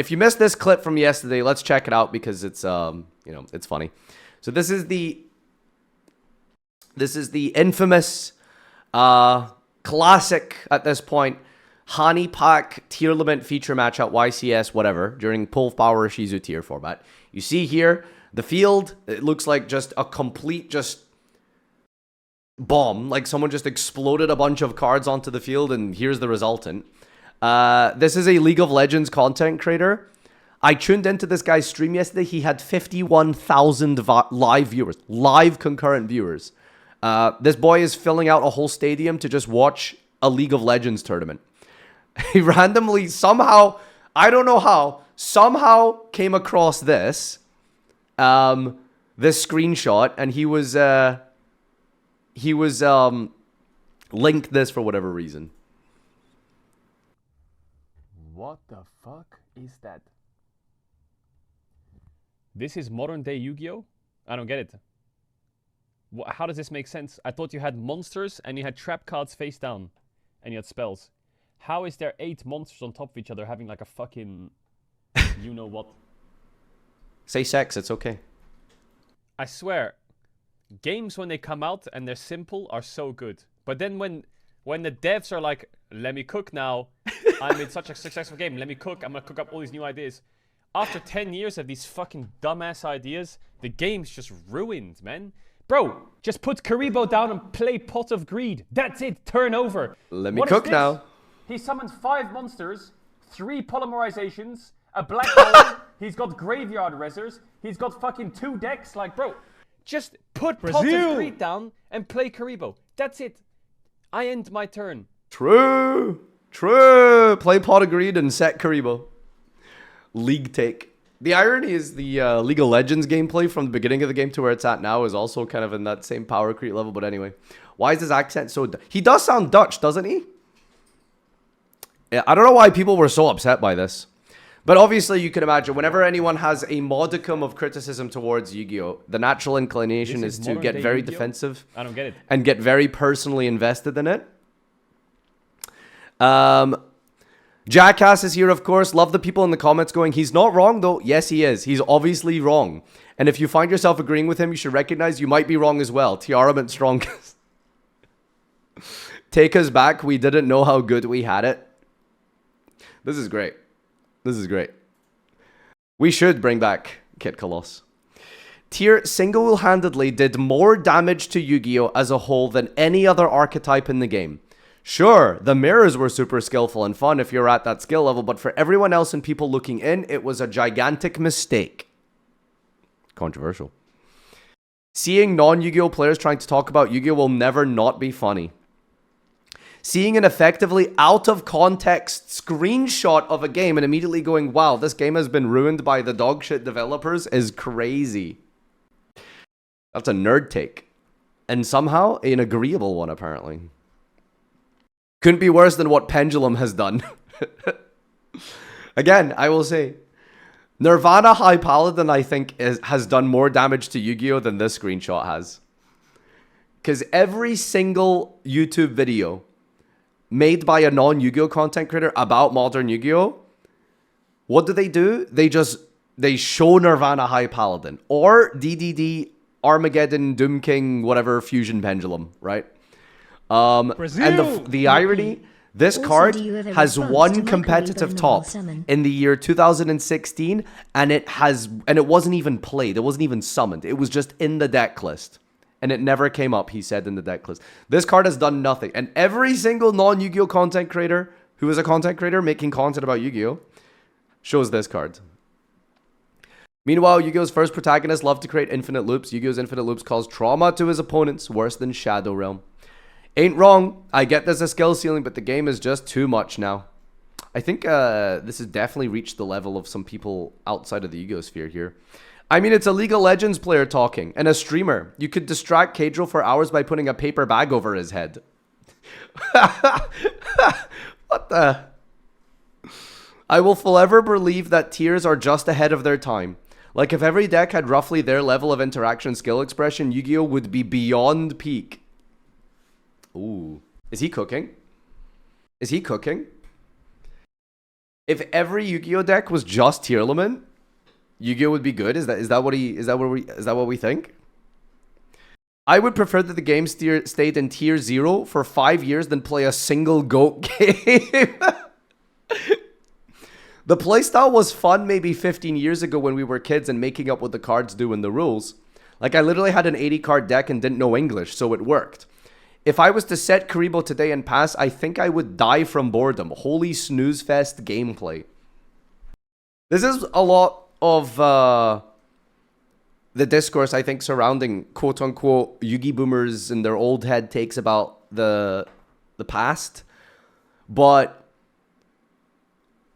if you missed this clip from yesterday, let's check it out because it's you know, it's funny. So this is the infamous classic at this point Hani Pack tier lament feature match at YCS whatever during Pull Power Shizu tier format. You see here the field, it looks like just a complete just bomb, like someone just exploded a bunch of cards onto the field, and here's the resultant. This is a League of Legends content creator. I tuned into this guy's stream yesterday. He had 51,000 live viewers, live concurrent viewers. This boy is filling out a whole stadium to just watch a League of Legends tournament. He randomly, somehow, I don't know how, somehow came across this, this screenshot, and he was linked this for whatever reason. What the fuck is that? This is modern day Yu-Gi-Oh? I don't get it. How does this make sense? I thought you had monsters and you had trap cards face down and you had spells. How is there 8 monsters on top of each other having like a fucking you know what? Say sex, it's okay. I swear, games when they come out and they're simple are so good. But then when the devs are like, let me cook now, I'm in such a successful game, let me cook, I'm gonna cook up all these new ideas. After 10 years of these fucking dumbass ideas, the game's just ruined, man. Bro, just put Karibo down and play Pot of Greed. That's it, turn over. Let me cook now. He summons 5 monsters, 3 polymerizations, a black hole, he's got graveyard rezzers, he's got fucking 2 decks, like, bro, just put Pot of Greed down and play Karibo. That's it. I end my turn. True. True. Play Pot of Greed and set Karibo. League take. The irony is the League of Legends gameplay from the beginning of the game to where it's at now is also kind of in that same power creep level. But anyway, why is his accent so... He does sound Dutch, doesn't he? Yeah, I don't know why people were so upset by this. But obviously, you can imagine, whenever anyone has a modicum of criticism towards Yu-Gi-Oh!, the natural inclination is to get very defensive. I don't get it. And get very personally invested in it. Jackass is here, of course. Love the people in the comments going, he's not wrong, though. Yes, he is. He's obviously wrong. And if you find yourself agreeing with him, you should recognize you might be wrong as well. Tiaraments strongest. Take us back. We didn't know how good we had it. This is great. This is great. We should bring back Kit Koloss. Tyr single-handedly did more damage to Yu-Gi-Oh! As a whole than any other archetype in the game. Sure, the mirrors were super skillful and fun if you're at that skill level, but for everyone else and people looking in, it was a gigantic mistake. Controversial. Seeing non-Yu-Gi-Oh! Players trying to talk about Yu-Gi-Oh! Will never not be funny. Seeing an effectively out-of-context screenshot of a game and immediately going, wow, this game has been ruined by the dogshit developers is crazy. That's a nerd take. And somehow, an agreeable one, apparently. Couldn't be worse than what Pendulum has done. Again, I will say, Nirvana High Paladin, I think, has done more damage to Yu-Gi-Oh! Than this screenshot has. Because every single YouTube video made by a non-Yu-Gi-Oh! Content creator about modern Yu-Gi-Oh! What do? They show Nirvana High Paladin. Or DDD, Armageddon, Doom King, whatever, Fusion Pendulum, right? And the irony, this card has one competitive top in the year 2016, and it wasn't even played. It wasn't even summoned. It was just in the deck list. And it never came up, he said, in the deck list. This card has done nothing. And every single non-Yu-Gi-Oh! Content creator who is a content creator making content about Yu-Gi-Oh! Shows this card. Meanwhile, Yu-Gi-Oh's first protagonist loved to create infinite loops. Yu-Gi-Oh's infinite loops cause trauma to his opponents, worse than Shadow Realm. Ain't wrong. I get there's a skill ceiling, but the game is just too much now. I think this has definitely reached the level of some people outside of the Yu-Gi-Oh! Sphere here. I mean, it's a League of Legends player talking, and a streamer. You could distract Kadril for hours by putting a paper bag over his head. What the... I will forever believe that tiers are just ahead of their time. Like, if every deck had roughly their level of interaction skill expression, Yu-Gi-Oh! Would be beyond peak. Ooh. Is he cooking? Is he cooking? If every Yu-Gi-Oh deck was just Tiarament, Yu-Gi-Oh would be good. Is that what we think? I would prefer that the game stayed in tier 0 for 5 years than play a single GOAT game. The playstyle was fun maybe 15 years ago when we were kids and making up what the cards do in the rules. Like, I literally had an 80 card deck and didn't know English, so it worked. If I was to set Karibo today and pass, I think I would die from boredom. Holy snooze fest gameplay. This is a lot of the discourse, I think, surrounding quote-unquote Yugi boomers and their old head takes about the past. But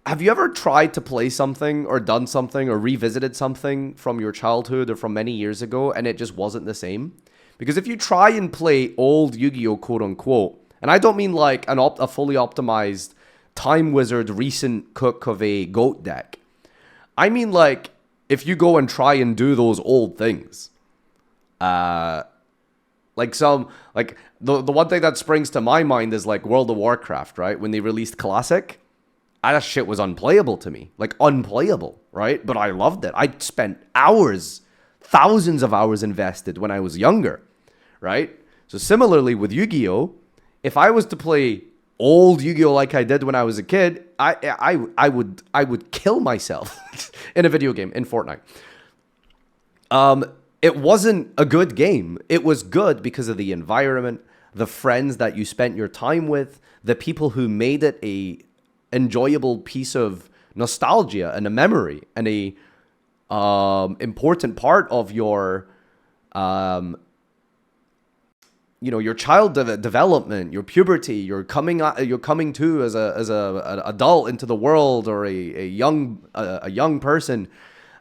have you ever tried to play something or done something or revisited something from your childhood or from many years ago and it just wasn't the same? Because if you try and play old Yu-Gi-Oh, quote-unquote, and I don't mean like a fully optimized Time Wizard recent cook of a GOAT deck. I mean like if you go and try and do those old things. The one thing that springs to my mind is like World of Warcraft, right? When they released Classic, that shit was unplayable to me. Like, unplayable, right? But I loved it. I spent hours, thousands of hours invested when I was younger, right? So similarly with Yu-Gi-Oh, if I was to play old Yu-Gi-Oh like I did when I was a kid, I would kill myself in a video game, in Fortnite. It wasn't a good game. It was good because of the environment, the friends that you spent your time with, the people who made it a enjoyable piece of nostalgia and a memory and a important part of your your child development, your puberty, your coming to as an adult into the world, or a young person.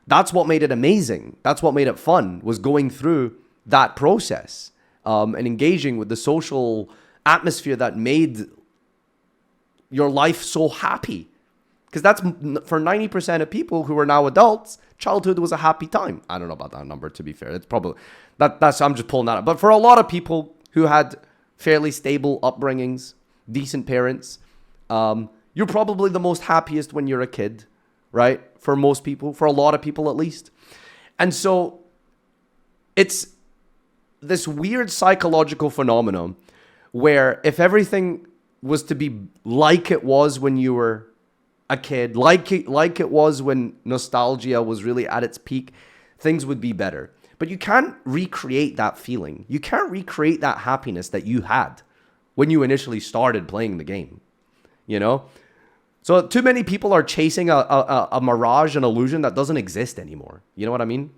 That's what made it amazing. That's what made it fun, was going through that process and engaging with the social atmosphere that made your life so happy. Because that's, for 90% of people who are now adults, childhood was a happy time. I don't know about that number, to be fair. It's probably, that's I'm just pulling that up. But for a lot of people who had fairly stable upbringings, decent parents, you're probably the most happiest when you're a kid, right? For most people, for a lot of people at least. And so it's this weird psychological phenomenon where if everything was to be like it was when you were a kid, like it was when nostalgia was really at its peak, things would be better. But you can't recreate that feeling. You can't recreate that happiness that you had when you initially started playing the game, you know? So too many people are chasing a mirage, an illusion that doesn't exist anymore. You know what I mean?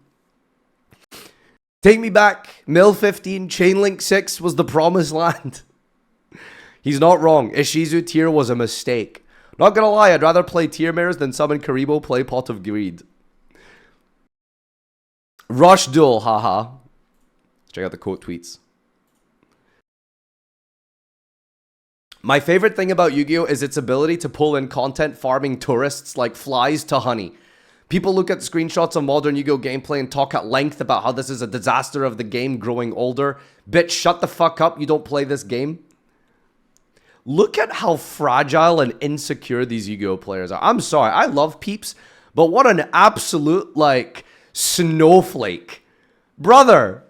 Take me back. Mill 15, Chainlink 6 was the promised land. He's not wrong. Ishizu tier was a mistake. Not gonna lie, I'd rather play tier mirrors than summon Karibo, play Pot of Greed. Rush Duel, haha. Check out the quote tweets. My favorite thing about Yu-Gi-Oh! Is its ability to pull in content farming tourists like flies to honey. People look at screenshots of modern Yu-Gi-Oh! Gameplay and talk at length about how this is a disaster of the game growing older. Bitch, shut the fuck up, you don't play this game. Look at how fragile and insecure these Yu-Gi-Oh! Players are. I'm sorry, I love Peeps, but what an absolute, like, snowflake. Brother,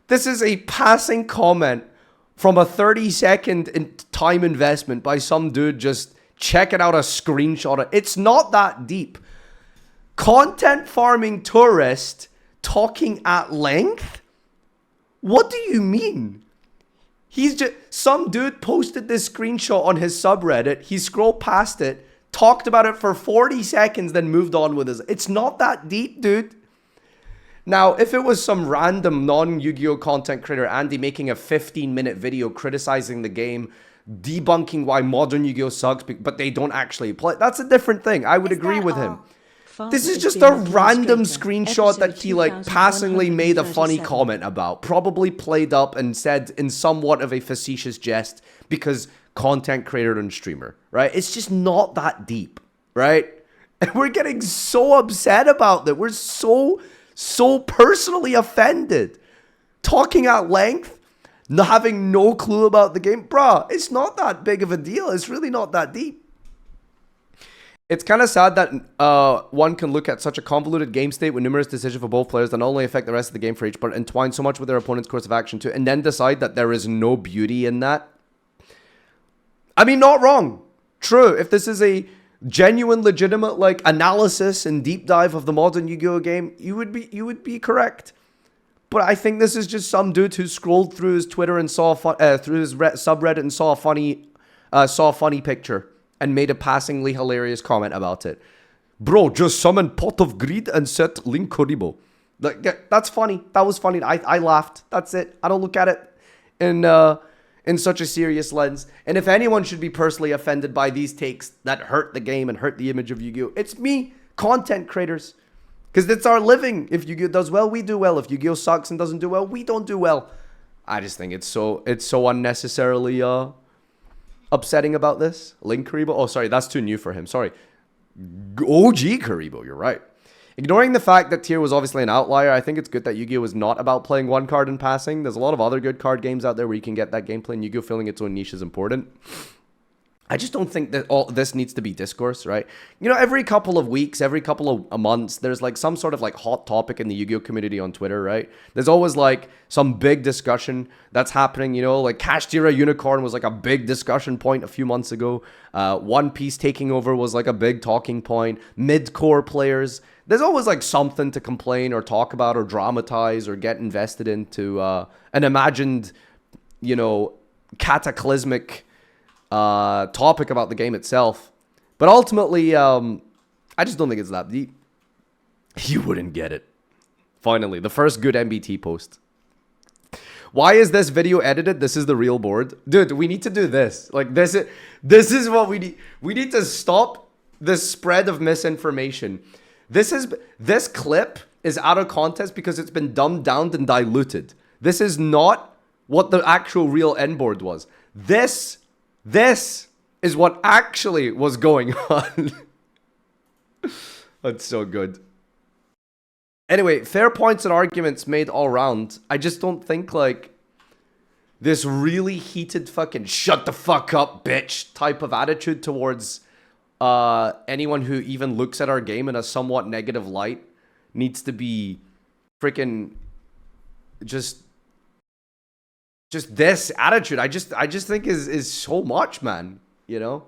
this is a passing comment from a 30-second time investment by some dude just checking out a screenshot. It's not that deep. Content farming tourist talking at length? What do you mean? He's just, some dude posted this screenshot on his subreddit. He scrolled past it, talked about it for 40 seconds, then moved on with his. It's not that deep, dude. Now, if it was some random non-Yu-Gi-Oh! Content creator, Andy, making a 15-minute video criticizing the game, debunking why modern Yu-Gi-Oh! Sucks, but they don't actually play, that's a different thing. I would agree with him. This is just a random screenshot that he like passingly made a funny comment about, probably played up and said in somewhat of a facetious jest because content creator and streamer, right? It's just not that deep, right? And we're getting so upset about that. We're so personally offended. Talking at length, having no clue about the game. Bruh, it's not that big of a deal. It's really not that deep. It's kind of sad that one can look at such a convoluted game state with numerous decisions for both players that not only affect the rest of the game for each, but entwine so much with their opponent's course of action too, and then decide that there is no beauty in that. I mean, not wrong. True. If this is a genuine, legitimate like analysis and deep dive of the modern Yu-Gi-Oh game, you would be correct. But I think this is just some dude who scrolled through his Twitter and saw through his subreddit and saw a funny picture and made a passingly hilarious comment about it. Bro, just summon Pot of Greed and set Link Kuribo. Like, that's funny. That was funny. I laughed. That's it. I don't look at it in such a serious lens. And if anyone should be personally offended by these takes that hurt the game and hurt the image of Yu-Gi-Oh, it's me, content creators. Because it's our living. If Yu-Gi-Oh does well, we do well. If Yu-Gi-Oh sucks and doesn't do well, we don't do well. I just think it's so unnecessarily upsetting about this. Link Kuribo. Oh, sorry, that's too new for him. Sorry. OG Kuribo, you're right. Ignoring the fact that Tier was obviously an outlier, I think it's good that Yu-Gi-Oh is not about playing one card and passing. There's a lot of other good card games out there where you can get that gameplay, and Yu-Gi-Oh filling its own niche is important. I just don't think that all this needs to be discourse, right? You know, every couple of weeks, every couple of months, there's like some sort of like hot topic in the Yu-Gi-Oh community on Twitter, right? There's always like some big discussion that's happening, you know, like Kashtira Unicorn was like a big discussion point a few months ago. One Piece taking over was like a big talking point. Mid-core players, there's always like something to complain or talk about or dramatize or get invested into an imagined, you know, cataclysmic topic about the game itself. But ultimately, I just don't think it's that deep. You wouldn't get it. Finally, the first good MBT post. Why is this video edited? This is the real board. Dude, we need to do this. Like, this is what we need. We need to stop this spread of misinformation. This clip is out of context because it's been dumbed down and diluted. This is not what the actual real end board was. This is what actually was going on. That's so good. Anyway, fair points and arguments made all round. I just don't think like this really heated fucking shut the fuck up bitch type of attitude towards anyone who even looks at our game in a somewhat negative light needs to be freaking just this attitude. I just think is so much, man, you know?